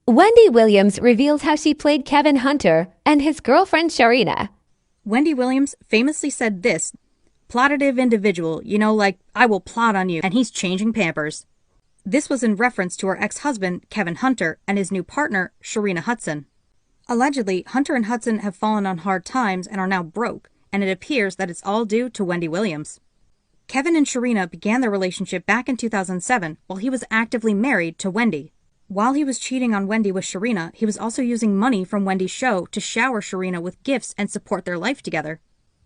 Wendy Williams reveals how she played Kevin Hunter and his girlfriend Sharina. Wendy Williams famously said this, plotative individual, like, I will plot on you, and he's changing Pampers. This was in reference to her ex-husband, Kevin Hunter, and his new partner, Sharina Hudson. Allegedly, Hunter and Hudson have fallen on hard times and are now broke, and it appears that it's all due to Wendy Williams. Kevin and Sharina began their relationship back in 2007 while he was actively married to Wendy. While he was cheating on Wendy with Sharina, he was also using money from Wendy's show to shower Sharina with gifts and support their life together.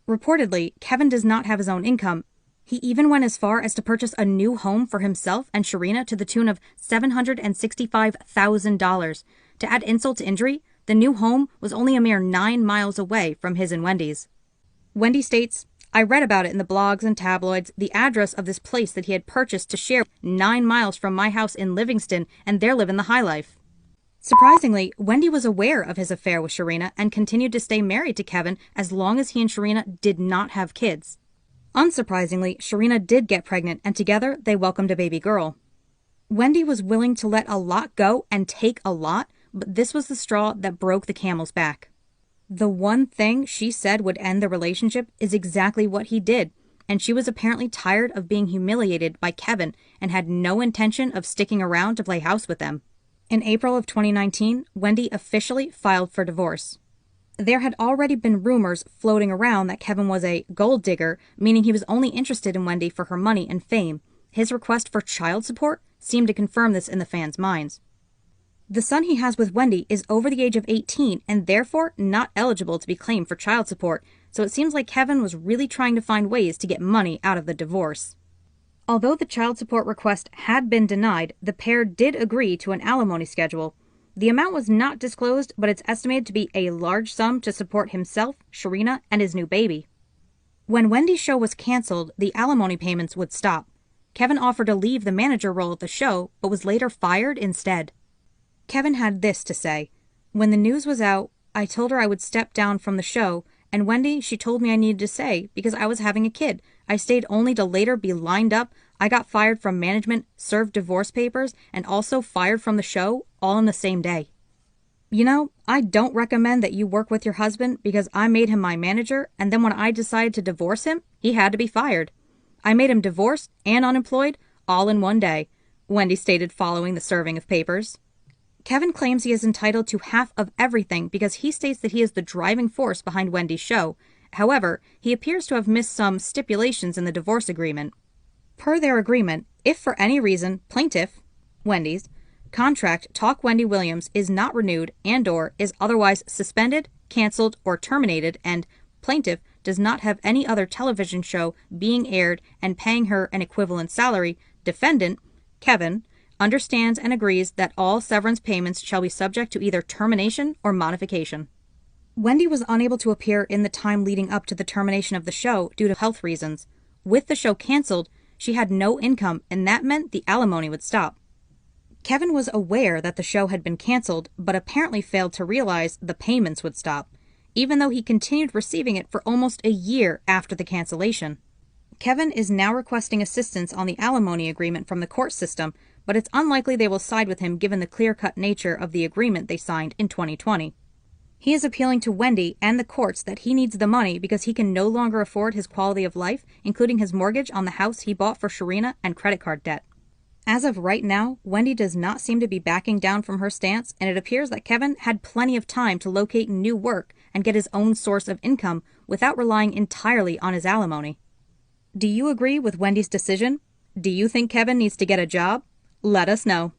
Reportedly, Kevin does not have his own income. He even went as far as to purchase a new home for himself and Sharina to the tune of $765,000. To add insult to injury, the new home was only a mere 9 miles away from his and Wendy's. Wendy states, I read about it in the blogs and tabloids, the address of this place that he had purchased to share 9 miles from my house in Livingston, and they're living the high life. Surprisingly, Wendy was aware of his affair with Sharina and continued to stay married to Kevin as long as he and Sharina did not have kids. Unsurprisingly, Sharina did get pregnant, and together they welcomed a baby girl. Wendy was willing to let a lot go and take a lot, but this was the straw that broke the camel's back. The one thing she said would end the relationship is exactly what he did, and she was apparently tired of being humiliated by Kevin and had no intention of sticking around to play house with them. In April of 2019, Wendy officially filed for divorce. There had already been rumors floating around that Kevin was a gold digger, meaning he was only interested in Wendy for her money and fame. His request for child support seemed to confirm this in the fans' minds. The son he has with Wendy is over the age of 18 and therefore not eligible to be claimed for child support, so it seems like Kevin was really trying to find ways to get money out of the divorce. Although the child support request had been denied, the pair did agree to an alimony schedule. The amount was not disclosed, but it's estimated to be a large sum to support himself, Sharina, and his new baby. When Wendy's show was canceled, the alimony payments would stop. Kevin offered to leave the manager role at the show, but was later fired instead. Kevin had this to say, when the news was out, I told her I would step down from the show, and Wendy, she told me I needed to stay because I was having a kid. I stayed only to later be lined up. I got fired from management, served divorce papers, and also fired from the show all in the same day. I don't recommend that you work with your husband because I made him my manager, and then when I decided to divorce him, he had to be fired. I made him divorced and unemployed all in one day, Wendy stated following the serving of papers. Kevin claims he is entitled to half of everything because he states that he is the driving force behind Wendy's show. However, he appears to have missed some stipulations in the divorce agreement. Per their agreement, if for any reason plaintiff, Wendy's, contract Talk Wendy Williams is not renewed and/or is otherwise suspended, canceled, or terminated, and plaintiff does not have any other television show being aired and paying her an equivalent salary, defendant, Kevin, understands and agrees that all severance payments shall be subject to either termination or modification. Wendy was unable to appear in the time leading up to the termination of the show due to health reasons. With the show canceled, she had no income, and that meant the alimony would stop. Kevin was aware that the show had been canceled, but apparently failed to realize the payments would stop, even though he continued receiving it for almost a year after the cancellation. Kevin is now requesting assistance on the alimony agreement from the court system, but it's unlikely they will side with him given the clear-cut nature of the agreement they signed in 2020. He is appealing to Wendy and the courts that he needs the money because he can no longer afford his quality of life, including his mortgage on the house he bought for Sharina and credit card debt. As of right now, Wendy does not seem to be backing down from her stance, and it appears that Kevin had plenty of time to locate new work and get his own source of income without relying entirely on his alimony. Do you agree with Wendy's decision? Do you think Kevin needs to get a job? Let us know.